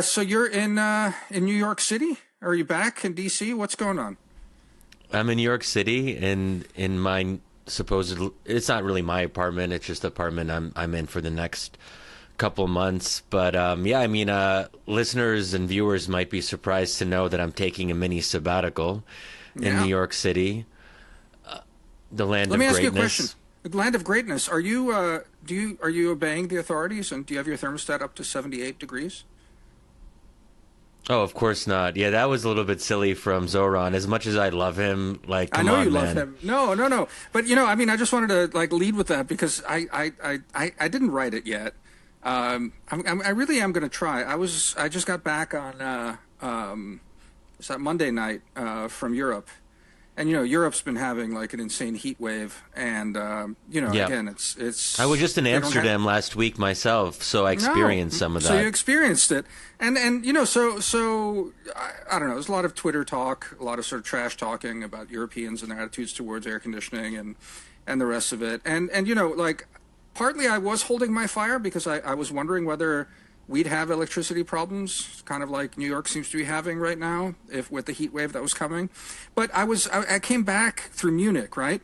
so you're in New York City? Are you back in DC? What's going on? I'm in New York City, and in my supposed, it's not really my apartment. It's just the apartment I'm in for the next couple months. But yeah, I mean, listeners and viewers might be surprised to know that I'm taking a mini sabbatical in New Yeah. York City, the land Let of me ask you a question. greatness. The land of greatness. Are you obeying the authorities, and do you have your thermostat up to 78 degrees? Oh, of course not. Yeah, that was a little bit silly from Zoran. As much as I love him, like, I come know you on, love man. him. No, no, no. But I mean, I just wanted to like lead with that because I didn't write it yet. I really am going to try. I just got back on it's that Monday night from Europe, and Europe's been having like an insane heat wave, and Yeah. again it's I was just in they don't have. Amsterdam last week myself, so I No, experienced some of so you that. experienced it, and so I don't know. There's a lot of Twitter talk, a lot of sort of trash talking about Europeans and their attitudes towards air conditioning and the rest of it, and like partly I was holding my fire because I was wondering whether we'd have electricity problems, kind of like New York seems to be having right now, if with the heat wave that was coming, but I came back through Munich, right,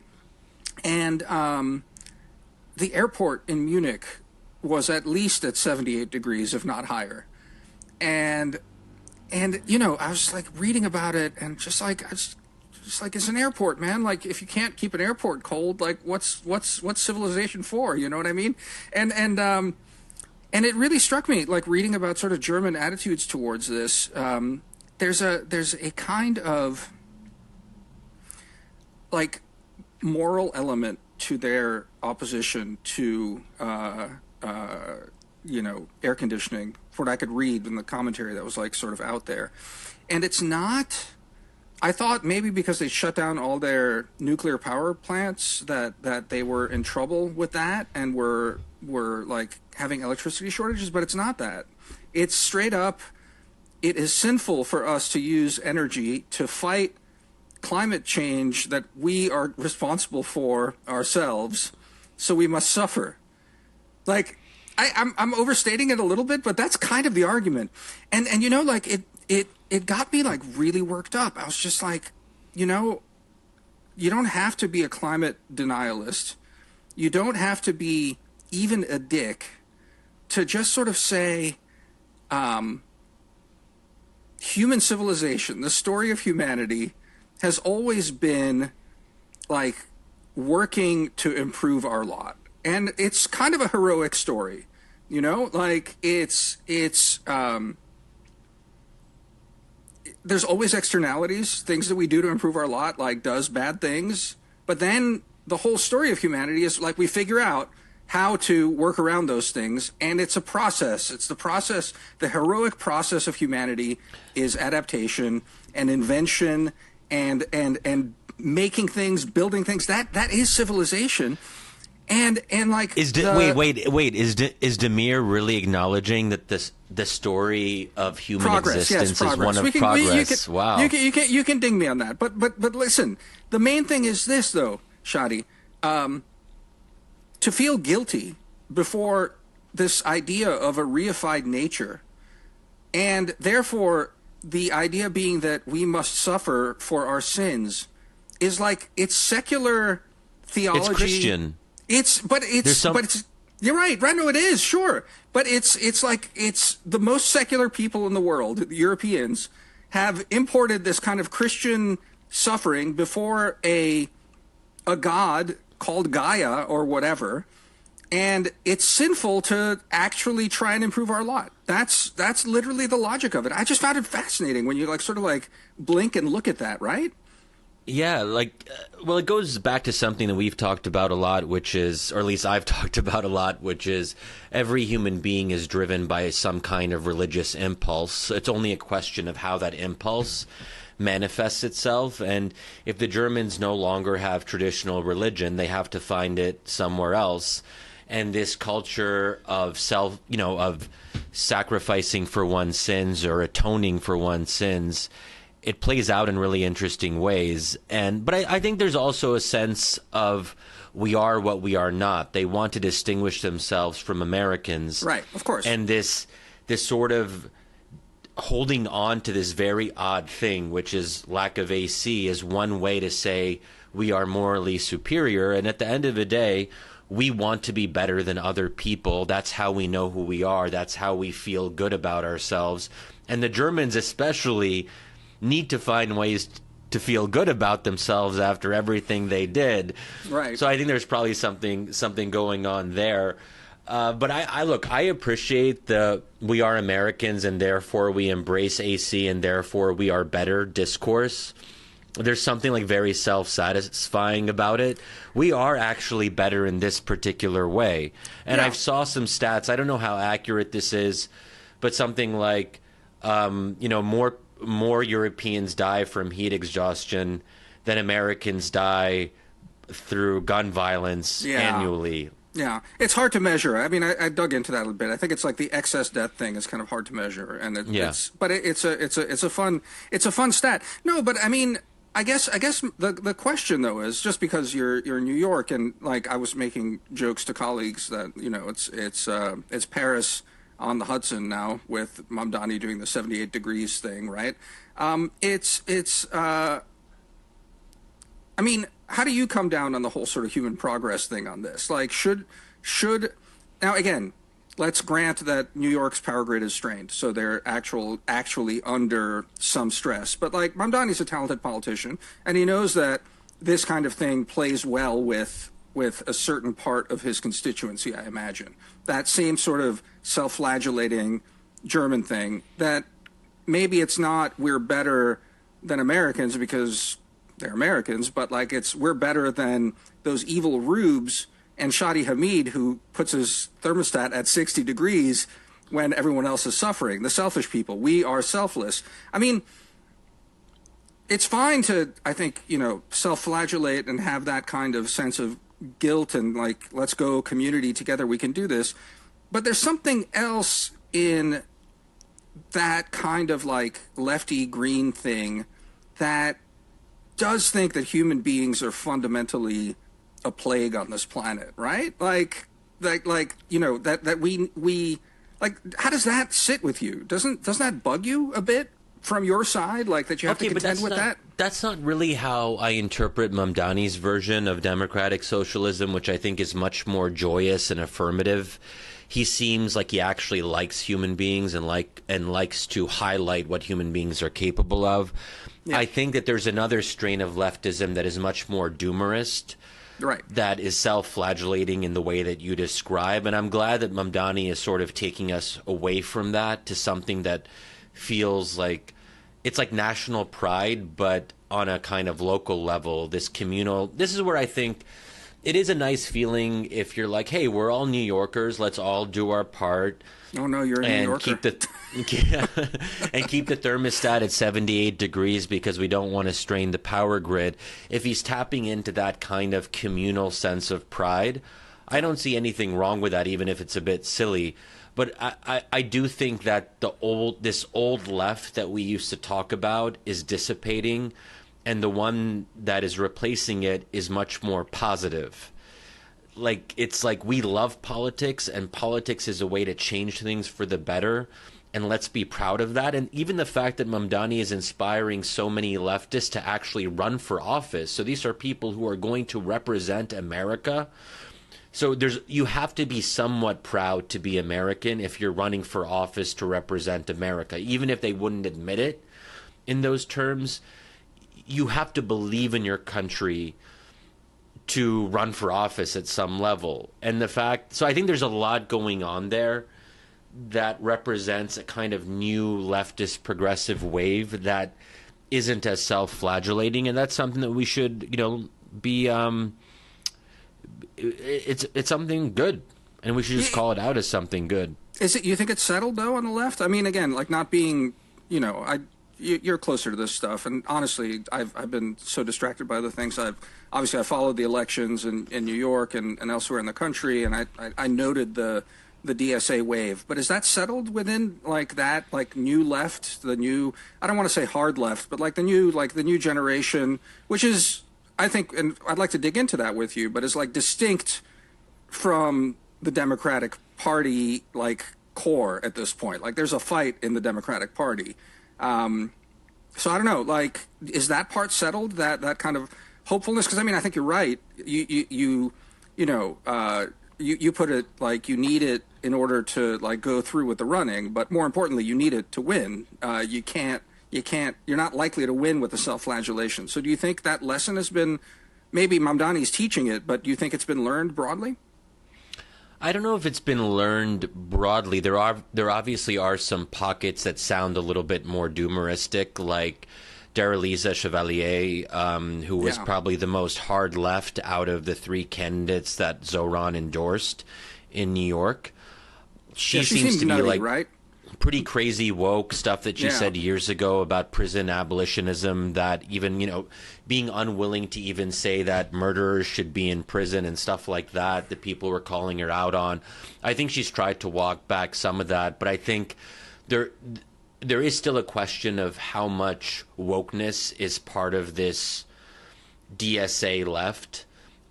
and the airport in Munich was at least at 78 degrees, if not higher. And I was like reading about it and just like it's an airport, man. Like if you can't keep an airport cold, like what's civilization for? You know what I mean? And it really struck me, like reading about sort of German attitudes towards this. There's a kind of like moral element to their opposition to air conditioning, from what I could read in the commentary that was like sort of out there. And it's not, I thought maybe because they shut down all their nuclear power plants that they were in trouble with that and were like having electricity shortages, but it's not that. It's straight up, it is sinful for us to use energy to fight climate change that we are responsible for ourselves, so we must suffer. Like I'm overstating it a little bit, but that's kind of the argument. And like it got me like really worked up. I was just like, you don't have to be a climate denialist. You don't have to be even a dick to just sort of say human civilization, the story of humanity has always been like working to improve our lot. And it's kind of a heroic story, like it's there's always externalities, things that we do to improve our lot, like does bad things. But then the whole story of humanity is like we figure out how to work around those things. And it's a process. It's the process, the heroic process of humanity is adaptation and invention and making things, building things. That is civilization. And like wait, is Damir really acknowledging that the story of human progress, yes, existence is progress. one of progress? Wow. You can ding me on that. But listen, the main thing is this though, Shadi. To feel guilty before this idea of a reified nature, and therefore the idea being that we must suffer for our sins, is like it's secular theology. It's Christian. But it's you're right. Right, no, it is, sure. But it's like it's the most secular people in the world, the Europeans, have imported this kind of Christian suffering before a god called Gaia or whatever, and it's sinful to actually try and improve our lot. That's literally the logic of it. I just found it fascinating when you like sort of like blink and look at that, right? Yeah, like, well, it goes back to something that we've talked about a lot, which is, or at least I've talked about a lot, which is every human being is driven by some kind of religious impulse. It's only a question of how that impulse manifests itself. And if the Germans no longer have traditional religion, they have to find it somewhere else. And this culture of of sacrificing for one's sins or atoning for one's sins, it plays out in really interesting ways. But I think there's also a sense of we are what we are not. They want to distinguish themselves from Americans. Right, of course. And this sort of holding on to this very odd thing, which is lack of AC, is one way to say we are morally superior. And at the end of the day, we want to be better than other people. That's how we know who we are. That's how we feel good about ourselves. And the Germans especially need to find ways to feel good about themselves after everything they did. Right. So I think there's probably something going on there. But I appreciate the we are Americans and therefore we embrace AC and therefore we are better discourse. There's something like very self-satisfying about it. We are actually better in this particular way. And Yeah. I've saw some stats. I don't know how accurate this is, but something like, more Europeans die from heat exhaustion than Americans die through gun violence annually. Yeah, it's hard to measure. I mean, I dug into that a bit. I think it's like the excess death thing is kind of hard to measure, and it's a fun stat. No, but I mean, I guess the question though is just because you're in New York and like I was making jokes to colleagues that it's Paris on the Hudson now with Mamdani doing the 78 degrees thing, right? I mean, how do you come down on the whole sort of human progress thing on this? Like, should now again, let's grant that New York's power grid is strained, so they're actually under some stress. But like, Mamdani's a talented politician, and he knows that this kind of thing plays well with a certain part of his constituency, I imagine. That same sort of self-flagellating German thing, that maybe it's not we're better than Americans because they're Americans, but like we're better than those evil rubes and Shadi Hamid who puts his thermostat at 60 degrees when everyone else is suffering. The selfish people. We are selfless. I mean, it's fine to, I think, self-flagellate and have that kind of sense of guilt and like, let's go community together, we can do this. But there's something else in that kind of like lefty green thing that does think that human beings are fundamentally a plague on this planet, right? Like that we like, how does that sit with you? Doesn't that bug you a bit from your side, like that you have to contend with that? That's not really how I interpret Mamdani's version of democratic socialism, which I think is much more joyous and affirmative. He seems like he actually likes human beings and likes to highlight what human beings are capable of. Yeah. I think that there's another strain of leftism that is much more doomerist, right? That is self-flagellating in the way that you describe. And I'm glad that Mamdani is sort of taking us away from that to something that feels like it's like national pride, but on a kind of local level, this communal. This is where I think it is a nice feeling if you're like, hey, we're all New Yorkers, let's all do our part. Oh no, you're a New Yorker. Keep the thermostat at 78 degrees because we don't want to strain the power grid. If he's tapping into that kind of communal sense of pride, I don't see anything wrong with that, even if it's a bit silly. But I do think that this old left that we used to talk about is dissipating, and the one that is replacing it is much more positive. Like, it's like we love politics, and politics is a way to change things for the better, and let's be proud of that. And even the fact that Mamdani is inspiring so many leftists to actually run for office. So these are people who are going to represent America. So you have to be somewhat proud to be American if you're running for office to represent America. Even if they wouldn't admit it in those terms, you have to believe in your country to run for office at some level. And so I think there's a lot going on there that represents a kind of new leftist progressive wave that isn't as self-flagellating, and that's something that we should, be it's something good, and we should just call it out as something good. You think it's settled though on the left? I mean, again, like not being, you're closer to this stuff, and honestly, I've been so distracted by the things I followed the elections in New York and elsewhere in the country, and I noted the DSA wave. But is that settled within like that, like new left, the new, I don't want to say hard left, but like the new generation, which is, I think, and I'd like to dig into that with you, but is like distinct from the Democratic Party, like core at this point. Like there's a fight in the Democratic Party. So I don't know. Like, is that part settled? That kind of hopefulness? Because I mean, I think you're right. You put it like you need it in order to like go through with the running, but more importantly, you need it to win. You can't. You're not likely to win with the self-flagellation. So do you think that lesson has been? Maybe Mamdani's teaching it, but do you think it's been learned broadly? I don't know if it's been learned broadly. There obviously are some pockets that sound a little bit more doomeristic, like Darelisa Chevalier, who was probably the most hard left out of the three candidates that Zoran endorsed in New York. She seems to be nutty, right? Pretty crazy woke stuff that she said years ago about prison abolitionism, that even, being unwilling to even say that murderers should be in prison and stuff like that people were calling her out on. I think she's tried to walk back some of that, but I think there is still a question of how much wokeness is part of this DSA left.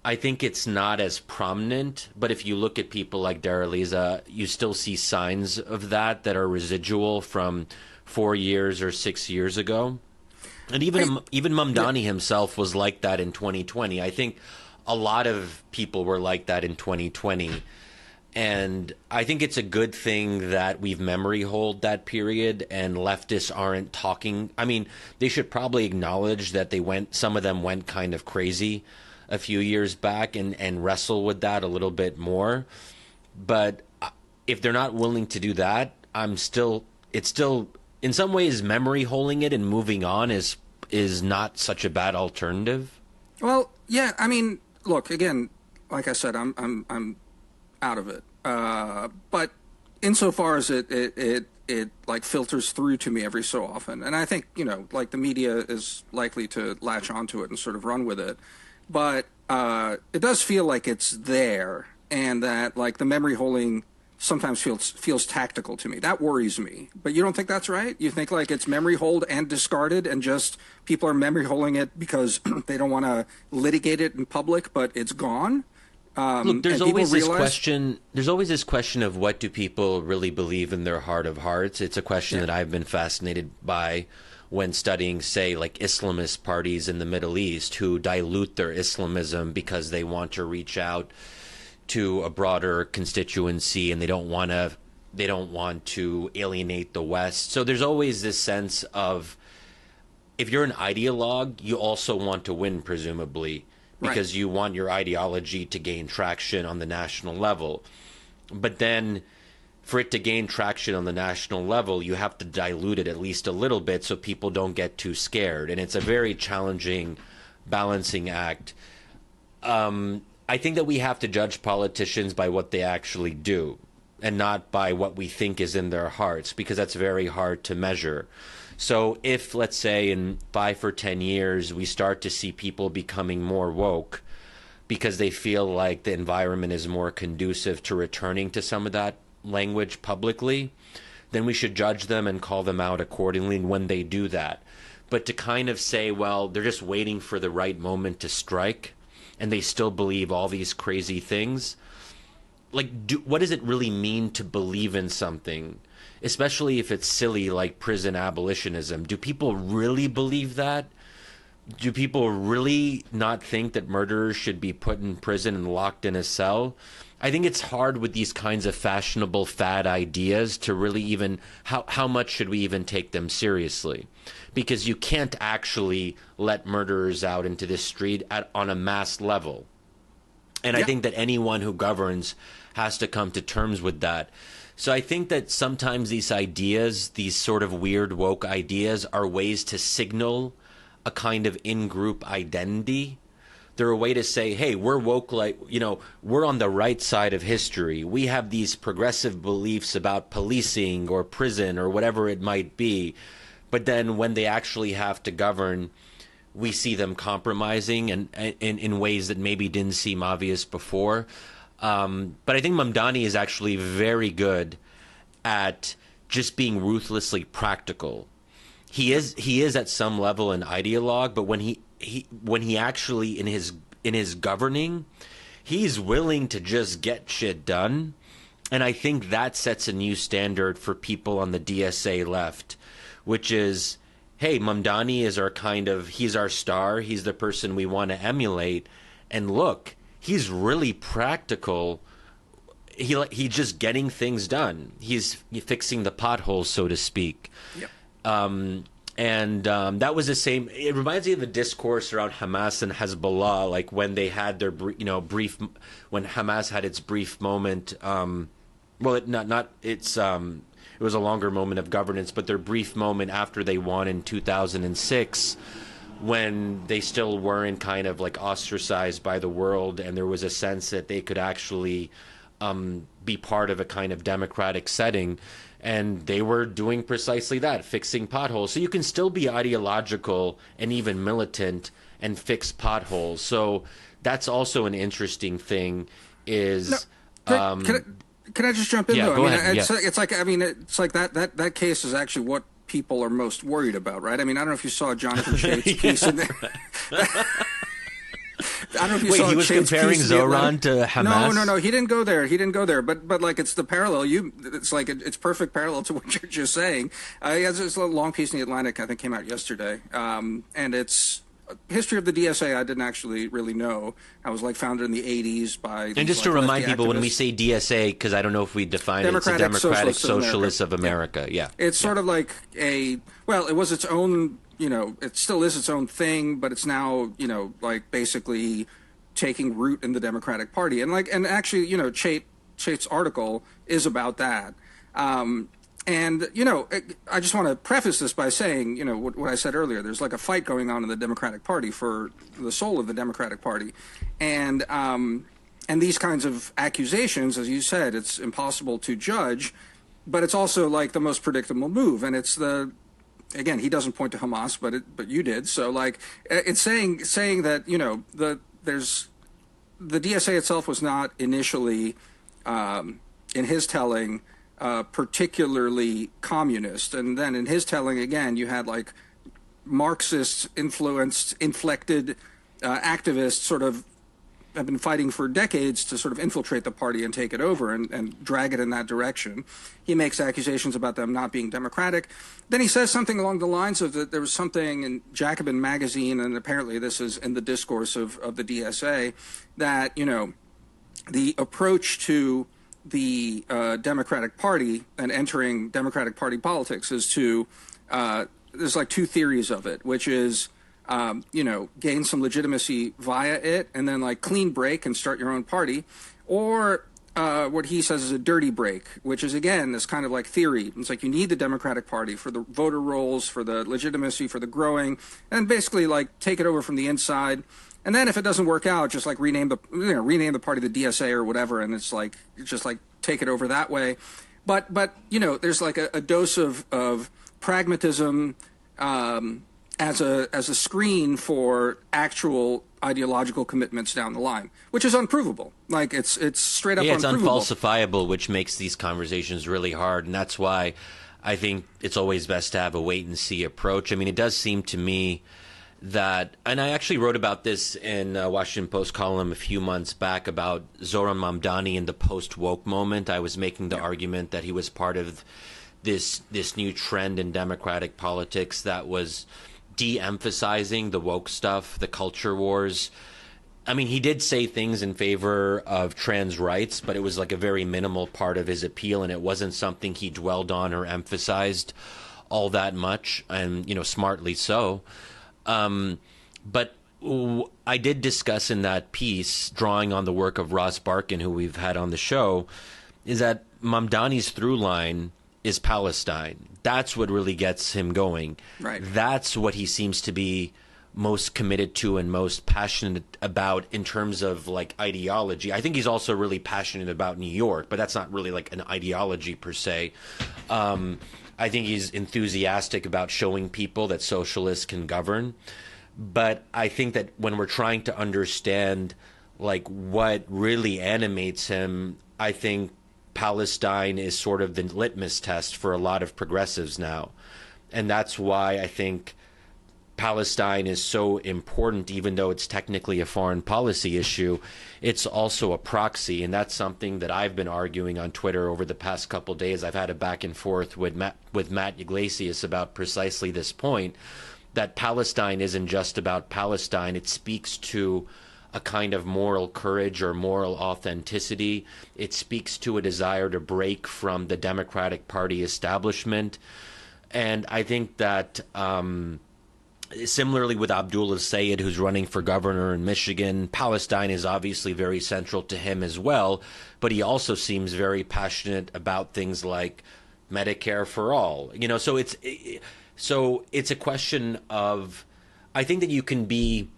I think it's not as prominent, but if you look at people like Darelisa, you still see signs of that are residual from 4 years or 6 years ago. And even Mamdani himself was like that in 2020. I think a lot of people were like that in 2020. And I think it's a good thing that we've memory hold that period and leftists aren't talking. I mean, they should probably acknowledge that some of them went kind of crazy a few years back and wrestle with that a little bit more. But if they're not willing to do that, it's still in some ways memory holding it and moving on is not such a bad alternative. Well, yeah, I mean, look, again, like I said, I'm out of it. But insofar as it like filters through to me every so often, and I think, like the media is likely to latch onto it and sort of run with it. But it does feel like it's there, and that like the memory holding sometimes feels tactical to me. That worries me. But you don't think that's right? You think like it's memory hold and discarded, and just people are memory holding it because they don't want to litigate it in public, but it's gone. Look, there's always this question. There's always this question of what do people really believe in their heart of hearts. It's a question that I've been fascinated by when studying, say, like Islamist parties in the Middle East who dilute their Islamism because they want to reach out to a broader constituency and they don't want to alienate the West. So there's always this sense of, if you're an ideologue, you also want to win, presumably, because you want your ideology to gain traction on the national level. But then for it to gain traction on the national level, you have to dilute it at least a little bit so people don't get too scared. And it's a very challenging balancing act. I think that we have to judge politicians by what they actually do and not by what we think is in their hearts, because that's very hard to measure. So if, let's say, in 5 or 10 years, we start to see people becoming more woke because they feel like the environment is more conducive to returning to some of that language publicly, then we should judge them and call them out accordingly when they do that. But to kind of say, well, they're just waiting for the right moment to strike and they still believe all these crazy things, like, what does it really mean to believe in something, especially if it's silly like prison abolitionism? Do people really believe that? Do people really not think that murderers should be put in prison and locked in a cell? I think it's hard with these kinds of fashionable fad ideas to really even, how much should we even take them seriously? Because you can't actually let murderers out into the street on a mass level. And I think that anyone who governs has to come to terms with that. So I think that sometimes these ideas, these sort of weird woke ideas, are ways to signal a kind of in-group identity. They're a way to say, hey, we're woke, like, we're on the right side of history. We have these progressive beliefs about policing or prison or whatever it might be. But then when they actually have to govern, we see them compromising and in ways that maybe didn't seem obvious before. But I think Mamdani is actually very good at just being ruthlessly practical. He is at some level an ideologue, but when he actually in his governing, he's willing to just get shit done And I think that sets a new standard for people on the DSA left, which is, hey, Mamdani is he's our star. He's the person we want to emulate. And look, he's really practical. He's just getting things done. He's fixing the potholes, so to speak. Yep. That was the same. It reminds me of the discourse around Hamas and Hezbollah, like when they had their brief, when Hamas had its brief moment. It was a longer moment of governance, but their brief moment after they won in 2006, when they still weren't kind of like ostracized by the world, and there was a sense that they could actually be part of a kind of democratic setting. And they were doing precisely that, fixing potholes. So you can still be ideological and even militant and fix potholes. So that's also an interesting thing. Can I just jump in yeah, though? Go I mean, ahead. it's like that case is actually what people are most worried about, right? I mean, I don't know if you saw Jonathan Chait's piece in there. I don't know if you saw he was Chait's comparing piece Zoran to Hamas? No, he didn't go there. But like, it's the parallel. It's like it's perfect parallel to what you're just saying. He has this little long piece in the Atlantic, I think, came out yesterday, and it's history of the DSA. I didn't actually really know. I was like founded in the 80s by. And just to remind people, when we say DSA, because I don't know if we define it, it's the Democratic Socialists of America. Yeah, it's sort of like it was its own. It still is its own thing, but it's now, like basically taking root in the Democratic Party. And actually, Chait's article is about that. I just want to preface this by saying, what I said earlier, there's like a fight going on in the Democratic Party for the soul of the Democratic Party. And these kinds of accusations, as you said, it's impossible to judge, but it's also like the most predictable move. And it's again, he doesn't point to Hamas, but you did. So like, it's saying that the DSA itself was not initially, in his telling, particularly communist, and then in his telling again, you had like Marxist influenced, inflected activists sort of have been fighting for decades to sort of infiltrate the party and take it over and drag it in that direction. He makes accusations about them not being democratic. Then he says something along the lines of that there was something in Jacobin magazine, and apparently this is in the discourse of the DSA, that, the approach to the Democratic Party and entering Democratic Party politics is to, there's like two theories of it, which is, gain some legitimacy via it and then like clean break and start your own party, or what he says is a dirty break, which is again this kind of like theory. It's like you need the Democratic Party for the voter rolls, for the legitimacy, for the growing, and basically like take it over from the inside. And then if it doesn't work out, just like rename the party the DSA or whatever, and it's just like take it over that way. But there's like a dose of pragmatism as a screen for actual ideological commitments down the line, which is unprovable. Like it's straight up unprovable. It's unfalsifiable, which makes these conversations really hard, and that's why I think it's always best to have a wait and see approach. I mean, it does seem to me that, and I actually wrote about this in a Washington Post column a few months back about Zoran Mamdani and the post-woke moment. I was making the argument that he was part of this new trend in democratic politics that was de-emphasizing the woke stuff, the culture wars. I mean, he did say things in favor of trans rights, but it was like a very minimal part of his appeal, and it wasn't something he dwelled on or emphasized all that much, and, smartly so. But I did discuss in that piece, drawing on the work of Ross Barkan, who we've had on the show, is that Mamdani's through line is Palestine. That's what really gets him going. Right. That's what he seems to be most committed to and most passionate about in terms of like ideology. I think he's also really passionate about New York, but that's not really like an ideology per se. I think he's enthusiastic about showing people that socialists can govern. But I think that when we're trying to understand like what really animates him, I think Palestine is sort of the litmus test for a lot of progressives now. And that's why I think Palestine is so important, even though it's technically a foreign policy issue, it's also a proxy. And that's something that I've been arguing on Twitter over the past couple of days. I've had a back and forth with Matt Iglesias about precisely this point, that Palestine isn't just about Palestine. It speaks to a kind of moral courage or moral authenticity. It speaks to a desire to break from the Democratic Party establishment. And I think that similarly with Abdullah Sayed, who's running for governor in Michigan, Palestine is obviously very central to him as well, but he also seems very passionate about things like Medicare for all. So it's a question of, I think that you can be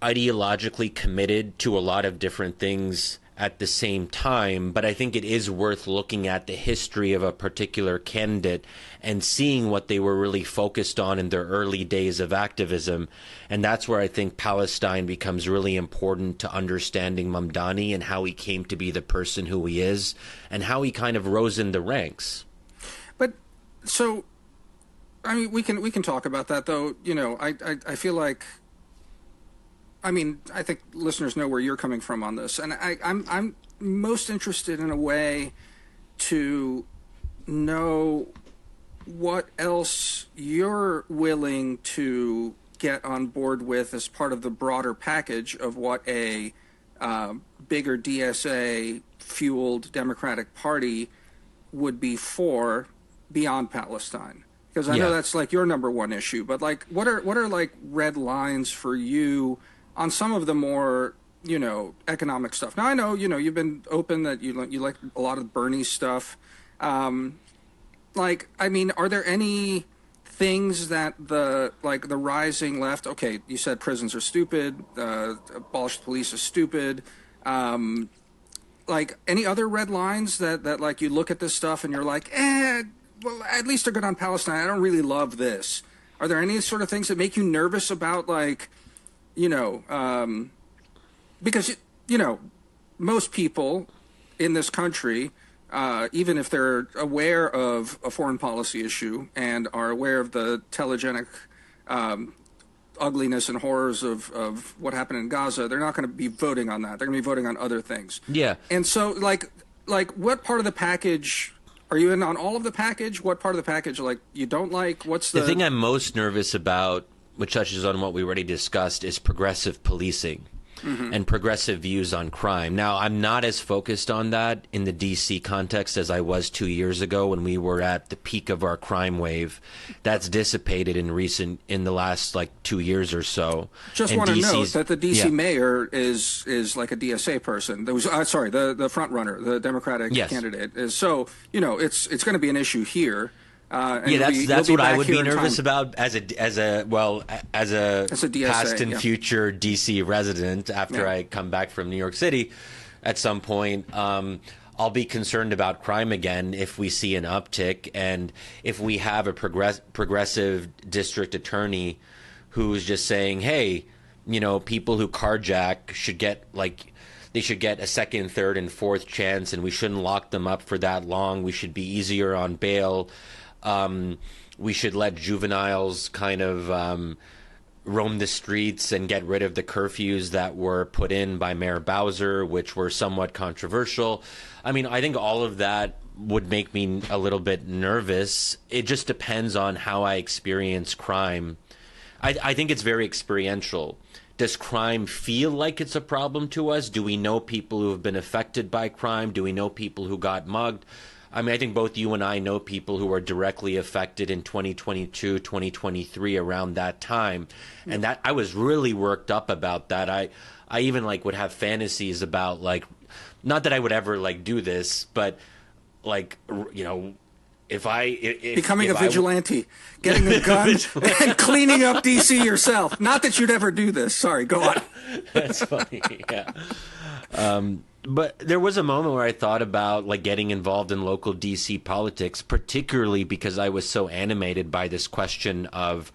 ideologically committed to a lot of different things at the same time, but I think it is worth looking at the history of a particular candidate and seeing what they were really focused on in their early days of activism. And that's where I think Palestine becomes really important to understanding Mamdani and how he came to be the person who he is and how he kind of rose in the ranks. But so, I mean, we can talk about that, though. I feel like, I mean, I think listeners know where you're coming from on this, and I'm most interested in a way to know what else you're willing to get on board with as part of the broader package of what a bigger DSA-fueled Democratic Party would be for beyond Palestine. Because I know that's like your number one issue, but like, what are like red lines for you on some of the more, economic stuff? Now, I know, you've been open that you like a lot of Bernie stuff. Like, I mean, are there any things that the rising left, okay, you said prisons are stupid, abolish the police is stupid. Like, any other red lines that like you look at this stuff and you're like, well, at least they're good on Palestine. I don't really love this. Are there any sort of things that make you nervous about, like, because, most people in this country, even if they're aware of a foreign policy issue and are aware of the telegenic ugliness and horrors of what happened in Gaza, they're not going to be voting on that. They're going to be voting on other things. Yeah. And so, like what part of the package are you in on? All of the package? What part of the package, like, you don't like? What's the thing I'm most nervous about, which touches on what we already discussed, is progressive policing and progressive views on crime. Now, I'm not as focused on that in the D.C. context as I was 2 years ago when we were at the peak of our crime wave. That's dissipated in the last, 2 years or so. Just want to note that the D.C. mayor is like a DSA person. There was, the front runner, the Democratic candidate. Is so, it's going to be an issue here. That's what I would be nervous about as a DSA, past and future DC resident after I come back from New York City at some point. I'll be concerned about crime again if we see an uptick, and if we have a progressive district attorney who's just saying, hey, people who carjack should get they should get a second, third, and fourth chance, and we shouldn't lock them up for that long. We should be easier on bail. We should let juveniles kind of roam the streets and get rid of the curfews that were put in by Mayor Bowser, which were somewhat controversial. I mean, I think all of that would make me a little bit nervous. It just depends on how I experience crime. I think it's very experiential. Does crime feel like it's a problem to us? Do we know people who have been affected by crime? Do we know people who got mugged? I mean, I think both you and I know people who were directly affected in 2022, 2023, around that time. And that I was really worked up about that. I even would have fantasies about not that I would ever do this, but if becoming a vigilante, getting a gun and cleaning up DC yourself. Not that you'd ever do this. Sorry, go on. That's funny. Yeah. But there was a moment where I thought about getting involved in local DC politics, particularly because I was so animated by this question of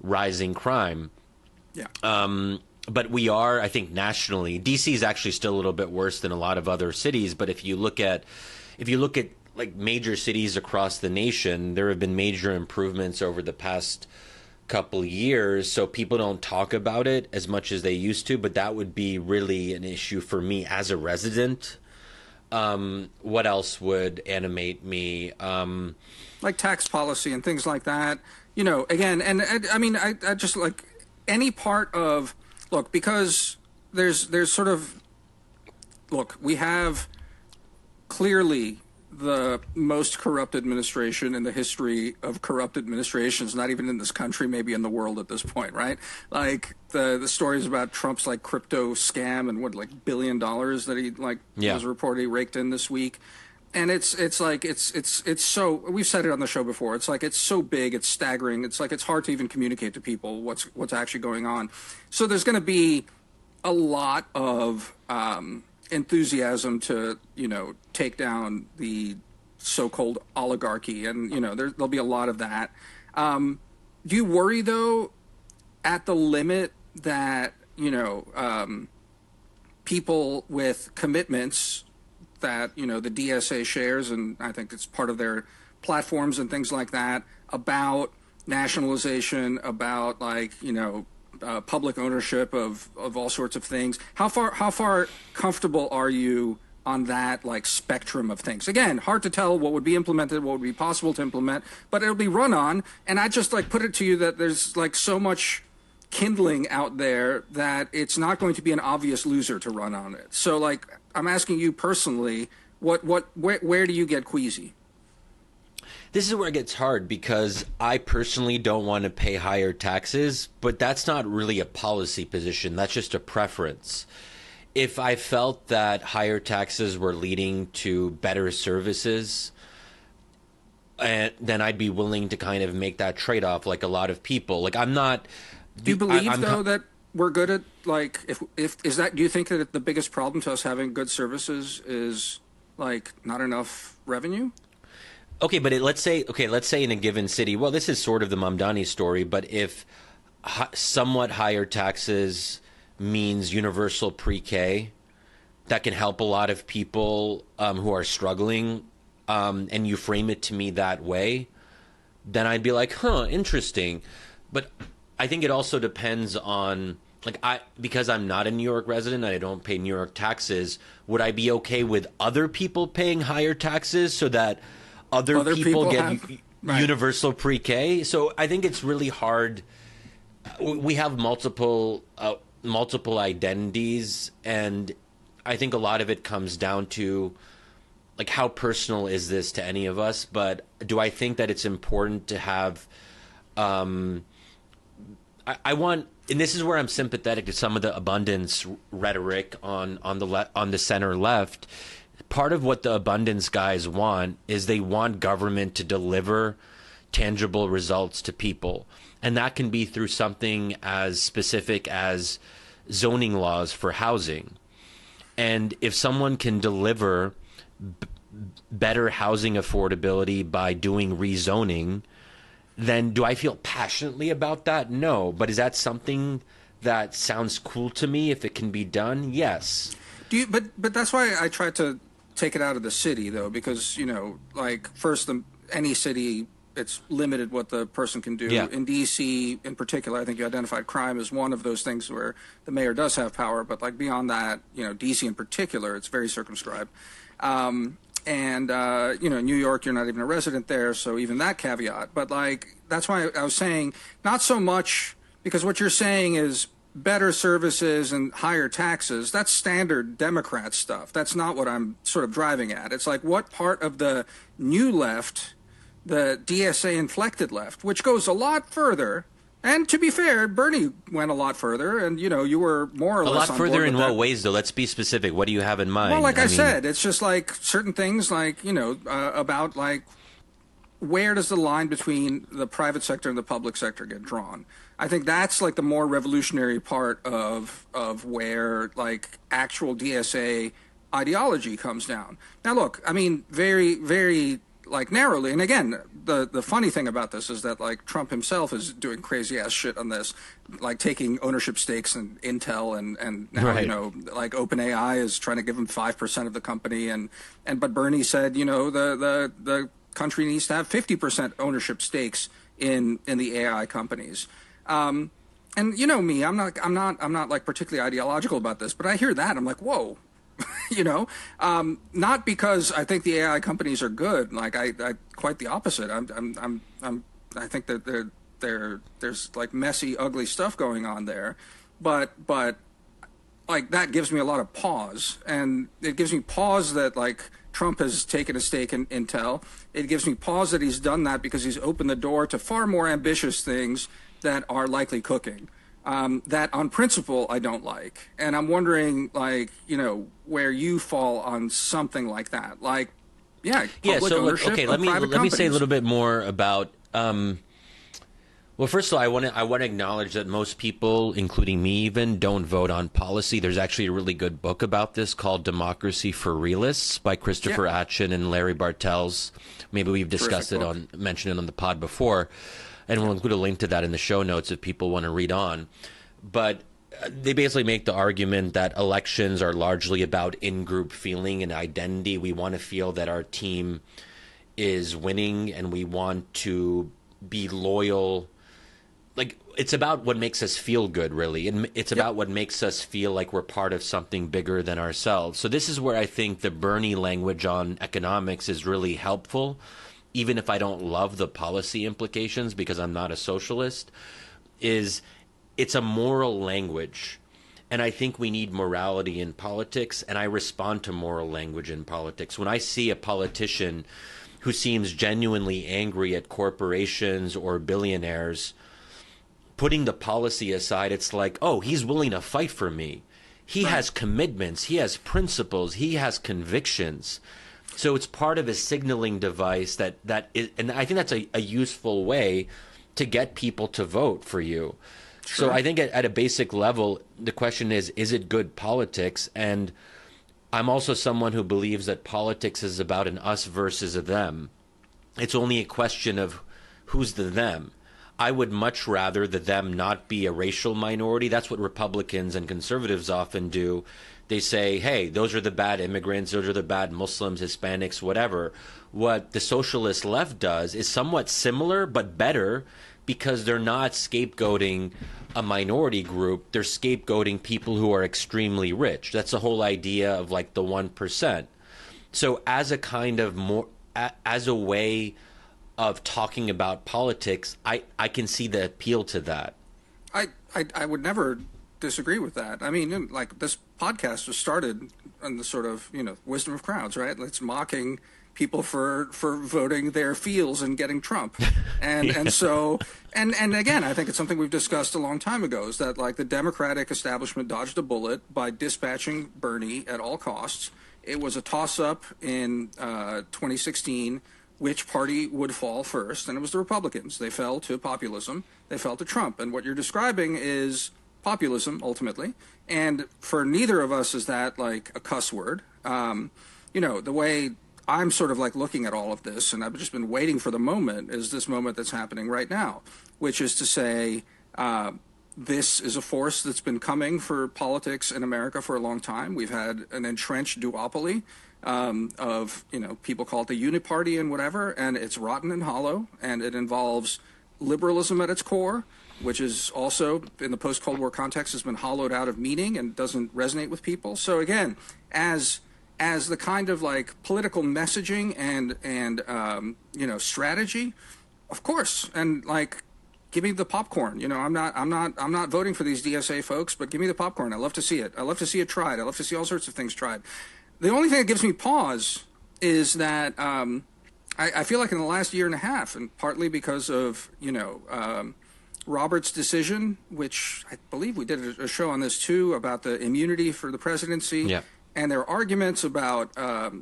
rising crime. Yeah. But we are, I think, nationally, DC is actually still a little bit worse than a lot of other cities. But if you look at major cities across the nation, there have been major improvements over the past couple years, so people don't talk about it as much as they used to. But that would be really an issue for me as a resident. What else would animate me? Like tax policy and things like that. Again, and I mean, I just like any part of look because there's sort of look we have clearly the most corrupt administration in the history of corrupt administrations, not even in this country, maybe in the world at this point, right? Like the stories about Trump's like crypto scam and what like $1 billion that he like was reportedly raked in this week. And it's like it's so we've said it on the show before. It's like it's so big, it's staggering. It's like it's hard to even communicate to people what's actually going on. So there's going to be a lot of enthusiasm to take down the so-called oligarchy, and there'll be a lot of that. Do you worry though, at the limit that people with commitments that the DSA shares, and I think it's part of their platforms and things like that, about nationalization, about like public ownership of all sorts of things. How far comfortable are you on that like spectrum of things? Again, hard to tell what would be implemented, what would be possible to implement, but it'll be run on. And I just like put it to you that there's like so much kindling out there that it's not going to be an obvious loser to run on it. So like I'm asking you personally, where do you get queasy? This is where it gets hard because I personally don't want to pay higher taxes, but that's not really a policy position. That's just a preference. If I felt that higher taxes were leading to better services, then I'd be willing to kind of make that trade-off like a lot of people. Like I'm not... Do you believe, though, that we're good at, like, if is that, do you think that the biggest problem to us having good services is, like, not enough revenue? Okay, but let's say in a given city, well, this is sort of the Mamdani story, but if somewhat higher taxes means universal pre-K, that can help a lot of people who are struggling, and you frame it to me that way, then I'd be like, huh, interesting. But I think it also depends on, like, because I'm not a New York resident and I don't pay New York taxes, would I be okay with other people paying higher taxes so that other people get universal pre-K? So I think it's really hard. We have multiple identities, and I think a lot of it comes down to, like, how personal is this to any of us? But do I think that it's important to have I want, and this is where I'm sympathetic to some of the abundance rhetoric on the center left. Part of what the abundance guys want is they want government to deliver tangible results to people, and that can be through something as specific as zoning laws for housing. And if someone can deliver better housing affordability by doing rezoning, then do I feel passionately about that? No. But is that something that sounds cool to me if it can be done? Yes. But that's why I tried to take it out of the city, though, because, like, first, any city, it's limited what the person can do. Yeah. In D.C., in particular, I think you identified crime as one of those things where the mayor does have power. But, like, beyond that, D.C. in particular, it's very circumscribed. And, New York, you're not even a resident there, so even that caveat. But, like, that's why I was saying not so much, because what you're saying is better services and higher taxes. That's standard Democrat stuff. That's not what I'm sort of driving at. It's like what part of the new left, the DSA-inflected left, which goes a lot further. And to be fair, Bernie went a lot further, and, you were more or less on board. A lot further in what ways, though? Let's be specific. What do you have in mind? Well, like I said, it's just like certain things like, about like where does the line between the private sector and the public sector get drawn? I think that's like the more revolutionary part of where like actual DSA ideology comes down. Now, look, I mean, very, very like narrowly. And again, the funny thing about this is that like Trump himself is doing crazy ass shit on this, like taking ownership stakes in Intel and now, right. Like OpenAI is trying to give him 5% of the company. But Bernie said, the country needs to have 50% ownership stakes in the AI companies. And you know me, I'm not like particularly ideological about this, but I hear that I'm like, whoa, you know, not because I think the AI companies are good. Like I quite the opposite. I think that there's like messy, ugly stuff going on there, but like that gives me a lot of pause, and it gives me pause that like Trump has taken a stake in Intel. It gives me pause that he's done that because he's opened the door to far more ambitious things that are likely cooking. That on principle I don't like, and I'm wondering, like, you know, where you fall on something like that. Like, yeah, public So ownership okay, of let me private let me say a companies. little bit more about. Well, first of all, I want to acknowledge that most people, including me even, don't vote on policy. There's actually a really good book about this called Democracy for Realists by Christopher Atchin and Larry Bartels. Maybe we've discussed it mentioned it on the pod before, and we'll include a link to that in the show notes if people want to read on. But they basically make the argument that elections are largely about in-group feeling and identity. We want to feel that our team is winning, and we want to be loyal. Like, it's about what makes us feel good, really. And it's about what makes us feel like we're part of something bigger than ourselves. So this is where I think the Bernie language on economics is really helpful, even if I don't love the policy implications because I'm not a socialist, is it's a moral language. And I think we need morality in politics, and I respond to moral language in politics. When I see a politician who seems genuinely angry at corporations or billionaires, putting the policy aside, it's like, oh, he's willing to fight for me. He has commitments. He has principles. He has convictions. So it's part of a signaling device that is, and I think that's a useful way to get people to vote for you. Sure. So I think at a basic level, the question is it good politics? And I'm also someone who believes that politics is about an us versus a them. It's only a question of who's the them. I would much rather the them not be a racial minority. That's what Republicans and conservatives often do. They say, hey, those are the bad immigrants, those are the bad Muslims, Hispanics, whatever. What the socialist left does is somewhat similar but better, because they're not scapegoating a minority group. They're scapegoating people who are extremely rich. That's the whole idea of like the 1%. So as a kind of more, as a way of talking about politics, I can see the appeal to that. I would never disagree with that. I mean, like, this podcast was started on the sort of, you know, wisdom of crowds, right? It's mocking people for voting their feels and getting Trump. And and so and again, I think it's something we've discussed a long time ago, is that like the Democratic establishment dodged a bullet by dispatching Bernie at all costs. It was a toss-up in 2016 which party would fall first, and it was the Republicans. They fell to populism. They fell to Trump. And what you're describing is populism, ultimately. And for neither of us is that like a cuss word. You know, the way I'm sort of like looking at all of this, and I've just been waiting for the moment, is this moment that's happening right now, which is to say, this is a force that's been coming for politics in America for a long time. We've had an entrenched duopoly of, you know, people call it the uniparty and whatever, and it's rotten and hollow, and it involves liberalism at its core, which is also, in the post-Cold War context, has been hollowed out of meaning and doesn't resonate with people. So again, as the kind of like political messaging and you know, strategy, of course, and like, give me the popcorn. You know, I'm not voting for these DSA folks, but give me the popcorn. I love to see it. I love to see it tried. I love to see all sorts of things tried. The only thing that gives me pause is that I feel like in the last year and a half, and partly because of, you know, Robert's decision, which I believe we did a show on this too, about the immunity for the presidency. Yeah. And there are arguments about,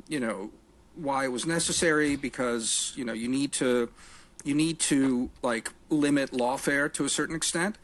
you know, why it was necessary, because, you know, you need to like limit lawfare to a certain extent.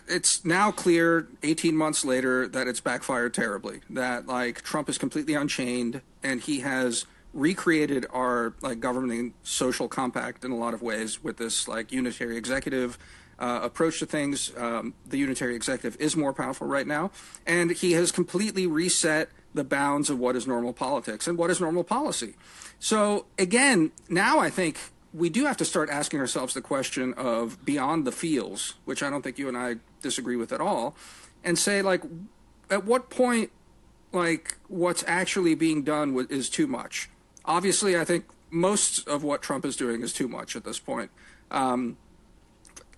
It's now clear 18 months later that it's backfired terribly, that like Trump is completely unchained, and he has recreated our like governing social compact in a lot of ways with this like unitary executive approach to things. The unitary executive is more powerful right now, and he has completely reset the bounds of what is normal politics and what is normal policy. So again, now I think we do have to start asking ourselves the question of beyond the feels, which I don't think you and I disagree with at all, and say, like, at what point, like, what's actually being done is too much. Obviously, I think most of what Trump is doing is too much at this point.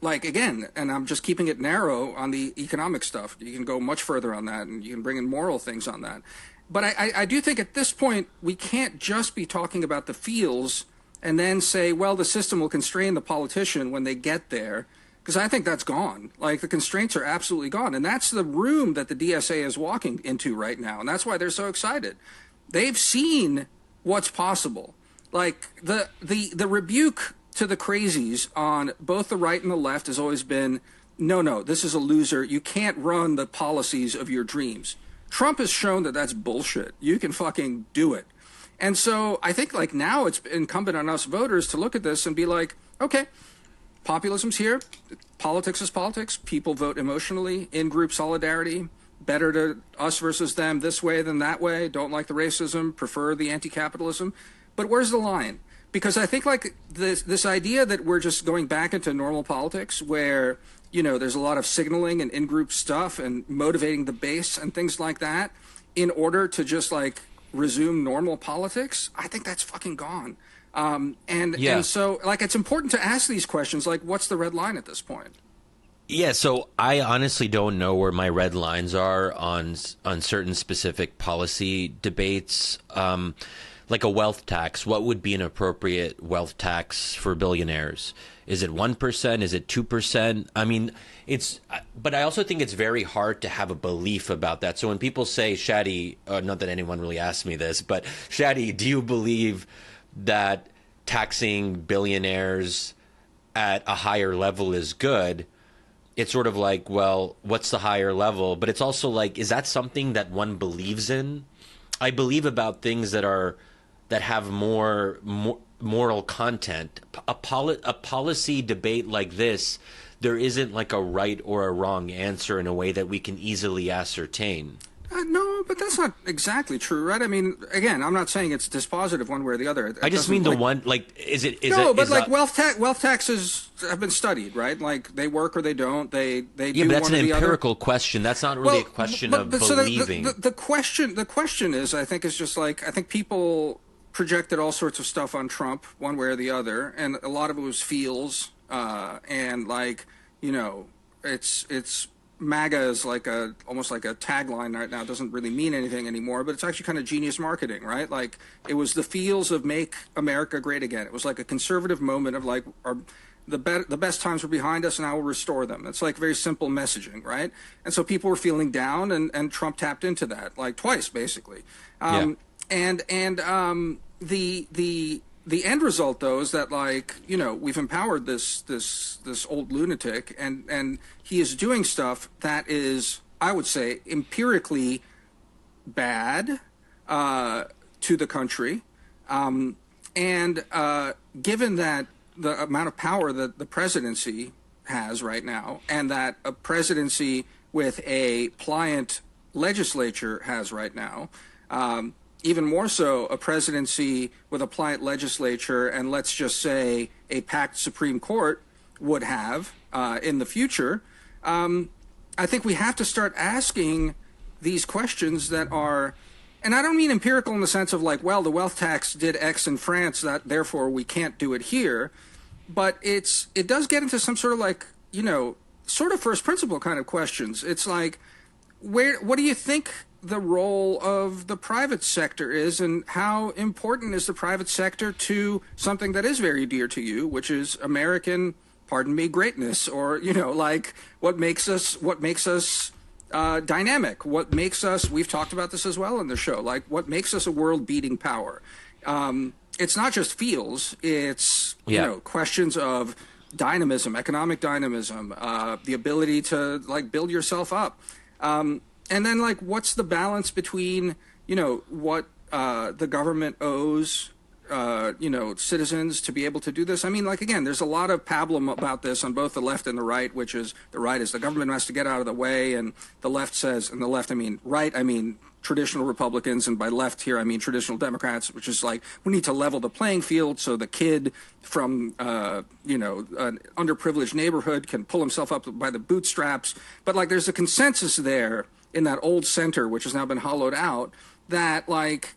Like, again, and I'm just keeping it narrow on the economic stuff. You can go much further on that, and you can bring in moral things on that. But I do think at this point, we can't just be talking about the feels and then say, well, the system will constrain the politician when they get there, because I think that's gone. Like, the constraints are absolutely gone. And that's the room that the DSA is walking into right now. And that's why they're so excited. They've seen what's possible. Like, the rebuke to the crazies on both the right and the left has always been, no, this is a loser. You can't run the policies of your dreams. Trump has shown that that's bullshit. You can fucking do it. And so I think, like, now it's incumbent on us voters to look at this and be like, okay, populism's here. Politics is politics. People vote emotionally, in-group solidarity, better to us versus them this way than that way, don't like the racism, prefer the anti-capitalism. But where's the line? Because I think, like, this idea that we're just going back into normal politics where, you know, there's a lot of signaling and in-group stuff and motivating the base and things like that in order to just, like, resume normal politics, I think that's fucking gone. And so, like, it's important to ask these questions, like, what's the red line at this point? Yeah, so I honestly don't know where my red lines are on certain specific policy debates. Like a wealth tax, what would be an appropriate wealth tax for billionaires? Is it 1%? Is it 2%? I mean, but I also think it's very hard to have a belief about that. So when people say, Shadi, not that anyone really asked me this, but Shadi, do you believe that taxing billionaires at a higher level is good? It's sort of like, well, what's the higher level? But it's also like, is that something that one believes in? I believe about things that have more moral content. A policy debate like this, there isn't like a right or a wrong answer in a way that we can easily ascertain. No, but that's not exactly true, right? I mean, again, I'm not saying it's dispositive one way or the other. I just mean the one, like, wealth taxes have been studied, right? Like, they work or they don't. They do. Yeah, but that's one an or the empirical other. question. That's not really a question of believing. So the question is, I think, is just like, I think people projected all sorts of stuff on Trump one way or the other, and a lot of it was feels, and, like, you know, it's MAGA is like almost like a tagline right now. It doesn't really mean anything anymore, but it's actually kind of genius marketing, right? Like, it was the feels of make America great again. It was like a conservative moment of, like, the best times were behind us and I will restore them. It's like very simple messaging, right? And so people were feeling down, and Trump tapped into that, like, twice, basically. The end result, though, is that, like, you know, we've empowered this old lunatic, and he is doing stuff that is, I would say, empirically bad to the country. And given that the amount of power that the presidency has right now, and that a presidency with a pliant legislature has right now, even more so a presidency with a pliant legislature and, let's just say, a packed Supreme Court would have in the future, I think we have to start asking these questions that are, and I don't mean empirical in the sense of, like, well, the wealth tax did X in France, that therefore we can't do it here, but it does get into some sort of, like, you know, sort of first principle kind of questions. It's like, what do you think the role of the private sector is, and how important is the private sector to something that is very dear to you, which is American, pardon me, greatness, or, you know, like, what makes us dynamic, what makes us, we've talked about this as well in the show, like, what makes us a world-beating power. It's not just feels, it's, you know, questions of dynamism, economic dynamism, the ability to, like, build yourself up. And then, like, what's the balance between, you know, what the government owes, you know, citizens to be able to do this? I mean, like, again, there's a lot of pablum about this on both the left and the right, which is the right is the government has to get out of the way, and the left says, and the left, I mean, right, I mean traditional Republicans, and by left here I mean traditional Democrats, which is like we need to level the playing field so the kid from an underprivileged neighborhood can pull himself up by the bootstraps. But like there's a consensus there in that old center, which has now been hollowed out, that like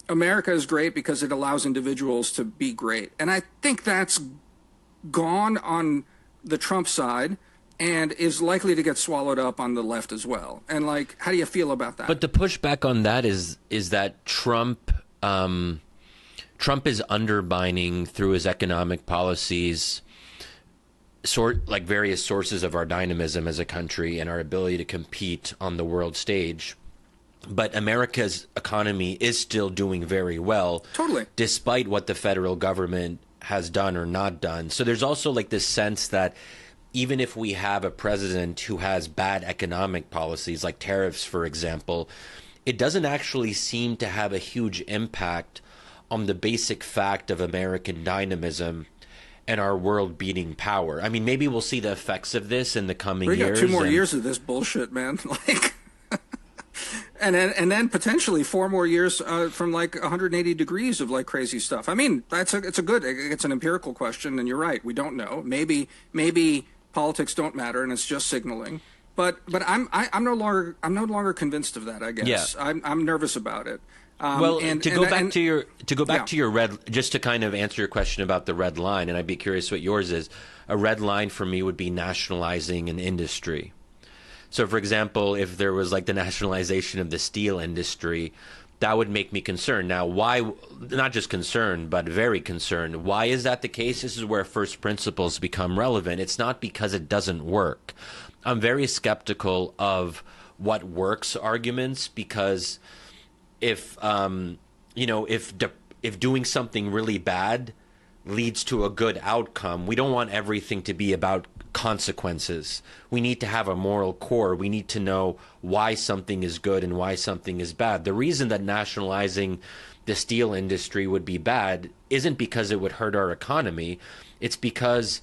America is great because it allows individuals to be great, and I think that's gone on the Trump side and is likely to get swallowed up on the left as well. And like, how do you feel about that? But the pushback on that is that Trump is undermining through his economic policies like various sources of our dynamism as a country and our ability to compete on the world stage. But America's economy is still doing very well. Totally. Despite what the federal government has done or not done. So there's also like this sense that even if we have a president who has bad economic policies, like tariffs, for example, it doesn't actually seem to have a huge impact on the basic fact of American dynamism and our world-beating power. I mean, maybe we'll see the effects of this in the coming years. We got 2 more years of this bullshit, man. Like, and then potentially 4 more years from like 180 degrees of like crazy stuff. I mean, it's an empirical question, and you're right. We don't know. Maybe politics don't matter, and it's just signaling. But I'm no longer convinced of that. I guess. Yeah. I'm nervous about it. To go back to your red, just to kind of answer your question about the red line, and I'd be curious what yours is. A red line for me would be nationalizing an industry. So, for example, if there was like the nationalization of the steel industry, that would make me concerned. Now, why? Not just concerned, but very concerned. Why is that the case? This is where first principles become relevant. It's not because it doesn't work. I'm very skeptical of what works arguments, because if doing something really bad leads to a good outcome, we don't want everything to be about consequences. We need to have a moral core. We need to know why something is good and why something is bad. The reason that nationalizing the steel industry would be bad isn't because it would hurt our economy. It's because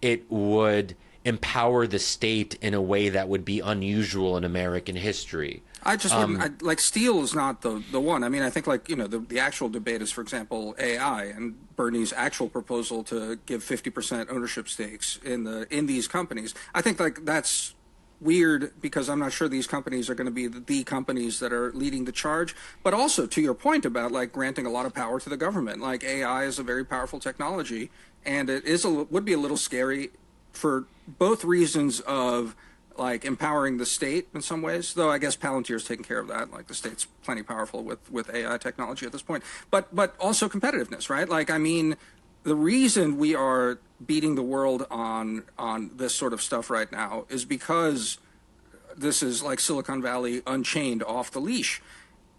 it would empower the state in a way that would be unusual in American history. I just wouldn't, like steel is not the one. I mean, I think like, the actual debate is, for example, AI and Bernie's actual proposal to give 50% ownership stakes in these companies. I think like that's weird because I'm not sure these companies are going to be the companies that are leading the charge. But also to your point about like granting a lot of power to the government, like AI is a very powerful technology, and it would be a little scary for both reasons of like empowering the state in some ways, though I guess Palantir's taking care of that. Like the state's plenty powerful with AI technology at this point, but also competitiveness, right? Like, I mean, the reason we are beating the world on this sort of stuff right now is because this is like Silicon Valley unchained, off the leash,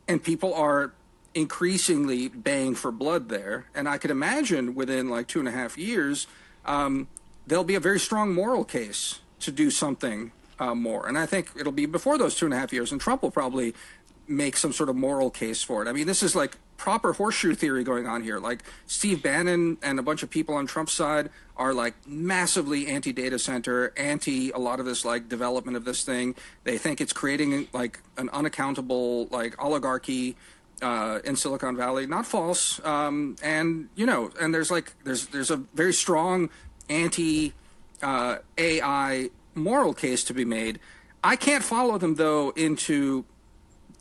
and people are increasingly baying for blood there. And I could imagine within like 2.5 years, there'll be a very strong moral case to do something more. And I think it'll be before those 2.5 years, and Trump will probably make some sort of moral case for it. I mean, this is like proper horseshoe theory going on here. Like Steve Bannon and a bunch of people on Trump's side are like massively anti-data center, anti a lot of this like development of this thing. They think it's creating like an unaccountable like oligarchy in Silicon Valley. Not false. And there's a very strong anti AI moral case to be made. I can't follow them though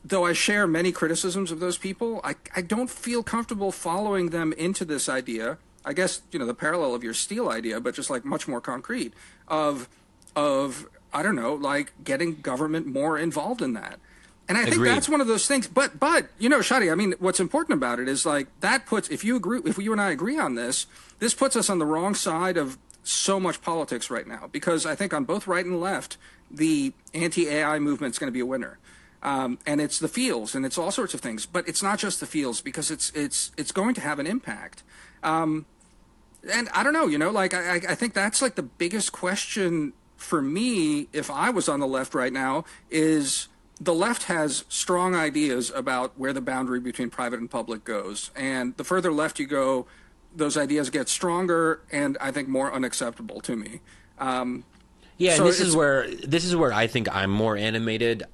though I share many criticisms of those people, I don't feel comfortable following them into this idea. I guess, the parallel of your steel idea, but just like much more concrete of I don't know, like getting government more involved in that. And I think that's one of those things. But Shadi, I mean, what's important about it is like that puts, if you and I agree on this puts us on the wrong side of so much politics right now, because I think on both right and left, the anti-AI movement is going to be a winner. And it's the fields and it's all sorts of things, but it's not just the fields, because it's going to have an impact. And I don't know, like I think that's like the biggest question for me, if I was on the left right now, is the left has strong ideas about where the boundary between private and public goes. And the further left you go, those ideas get stronger and I think more unacceptable to me. Yeah, so and this is where I think I'm more animated.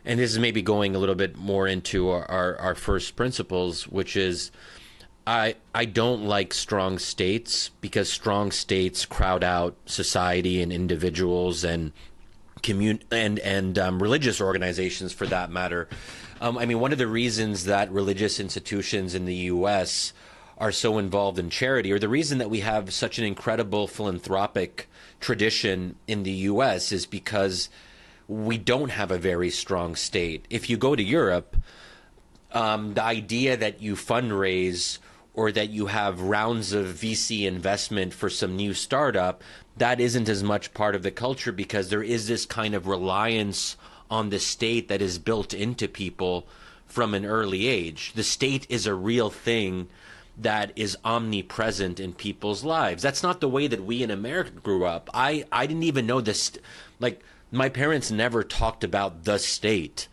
and this is maybe going a little bit more into our first principles, which is I don't like strong states because strong states crowd out society and individuals and religious organizations for that matter. I mean, one of the reasons that religious institutions in the U.S. are so involved in charity, or the reason that we have such an incredible philanthropic tradition in the U.S. is because we don't have a very strong state. If you go to Europe, the idea that you fundraise or that you have rounds of VC investment for some new startup, that isn't as much part of the culture because there is this kind of reliance on the state that is built into people from an early age. The state is a real thing that is omnipresent in people's lives. That's not the way that we in America grew up. I didn't even know this. Like, my parents never talked about the state.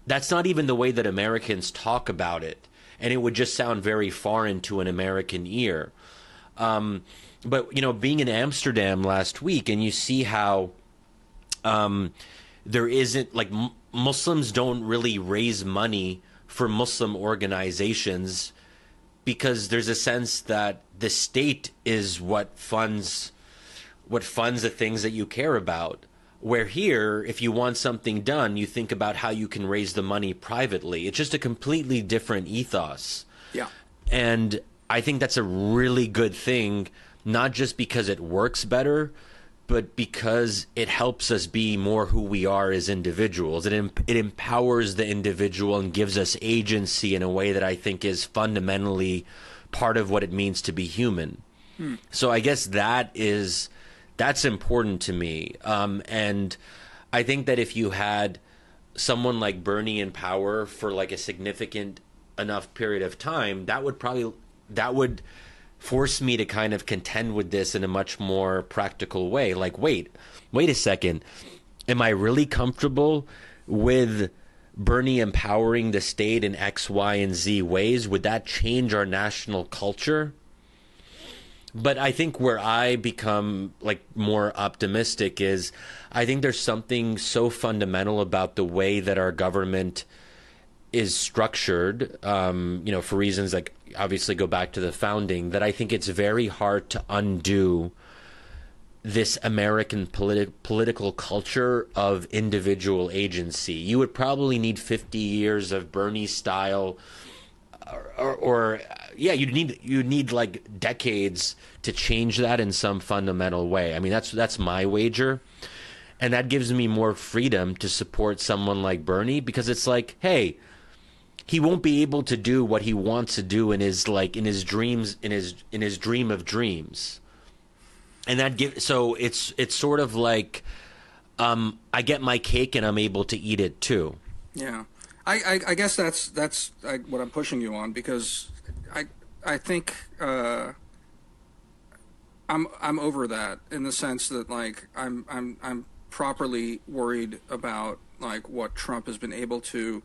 That's not even the way that Americans talk about it. And it would just sound very foreign to an American ear. But, you know, being in Amsterdam last week, and you see how there isn't, like, Muslims don't really raise money for Muslim organizations because there's a sense that the state is what funds the things that you care about. Where here, if you want something done, you think about how you can raise the money privately. It's just a completely different ethos. Yeah. And I think that's a really good thing, not just because it works better, but because it helps us be more who we are as individuals. It empowers the individual and gives us agency in a way that I think is fundamentally part of what it means to be human. So I guess that's important to me. And I think that if you had someone like Bernie in power for like a significant enough period of time, that would force me to kind of contend with this in a much more practical way. Like, wait a second. Am I really comfortable with Bernie empowering the state in X, Y, and Z ways? Would that change our national culture? But I think where I become like more optimistic is I think there's something so fundamental about the way that our government is structured, for reasons like obviously go back to the founding, that I think it's very hard to undo this American political culture of individual agency. You would probably need 50 years of Bernie style you'd need like decades to change that in some fundamental way. I mean, that's my wager. And that gives me more freedom to support someone like Bernie because it's like, hey, he won't be able to do what he wants to do in his dreams, in his dream of dreams. And so it's sort of like I get my cake and I'm able to eat it too. Yeah. I guess that's what I'm pushing you on because I think I'm over that in the sense that like I'm properly worried about like what Trump has been able to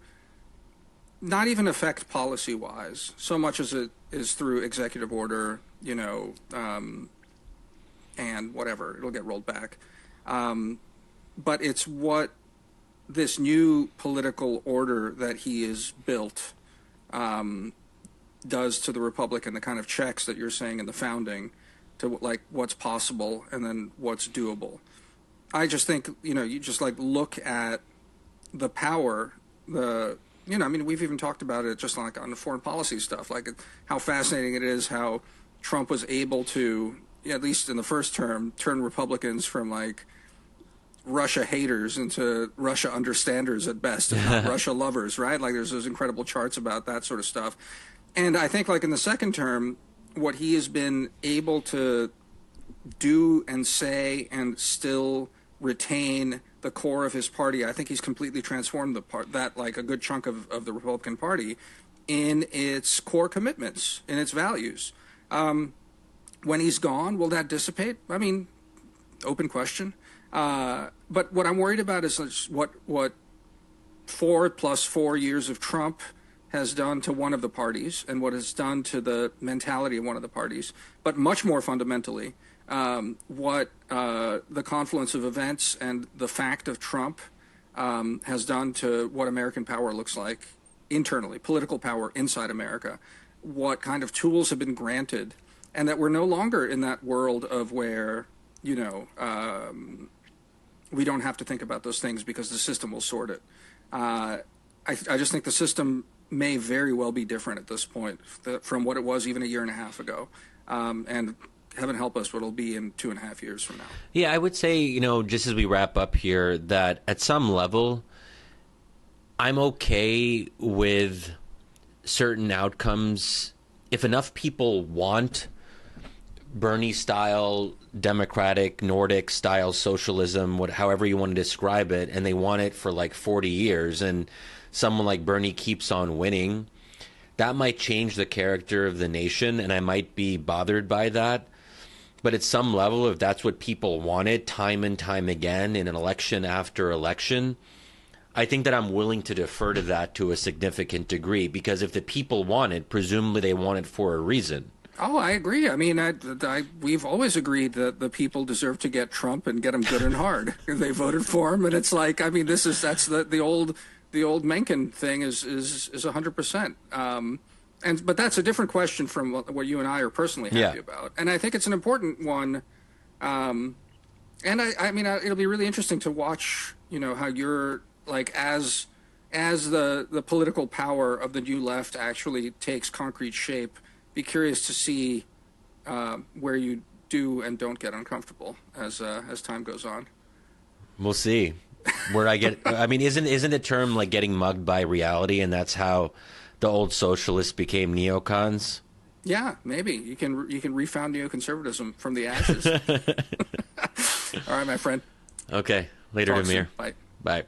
not even affect policy wise so much as it is through executive order, and whatever, it'll get rolled back. But it's what this new political order that he has built does to the republic and the kind of checks that you're saying in the founding to like what's possible and then what's doable. I just think, you just like look at the power, we've even talked about it just like on the foreign policy stuff, like how fascinating it is how Trump was able to, at least in the first term, turn Republicans from like Russia haters into Russia understanders at best, if not Russia lovers, right? Like there's those incredible charts about that sort of stuff. And I think like in the second term, what he has been able to do and say and still retain the core of his party, I think he's completely transformed like a good chunk of the Republican Party in its core commitments, in its values. When he's gone, will that dissipate? I mean, open question. But what I'm worried about is what 4 + 4 years of Trump has done to one of the parties and what it's done to the mentality of one of the parties, but much more fundamentally, what the confluence of events and the fact of Trump has done to what American power looks like internally, political power inside America, what kind of tools have been granted, and that we're no longer in that world of where, you know, we don't have to think about those things because the system will sort it. I just think the system may very well be different at this point from what it was even a year and a half ago. And heaven help us what it'll be in 2.5 years from now. Yeah, I would say, you know, just as we wrap up here, that at some level, I'm okay with certain outcomes if enough people want Bernie-style, democratic, Nordic-style socialism, however you want to describe it, and they want it for like 40 years, and someone like Bernie keeps on winning, that might change the character of the nation, and I might be bothered by that. But at some level, if that's what people wanted time and time again in an election after election, I think that I'm willing to defer to that to a significant degree, because if the people want it, presumably they want it for a reason. Oh, I agree. I mean, we've always agreed that the people deserve to get Trump and get him good and hard. They voted for him, and it's like, I mean, that's the old Mencken thing is 100%. But that's a different question from what you and I are personally happy about, and I think it's an important one. And I mean, it'll be really interesting to watch, you know, how you're like as the political power of the new left actually takes concrete shape. Be curious to see where you do and don't get uncomfortable as time goes on. We'll see where I get. I mean, isn't the term like getting mugged by reality, and that's how the old socialists became neocons? Yeah, maybe you can refound neoconservatism from the ashes. All right, my friend. Okay, later, Damir. Bye. Bye.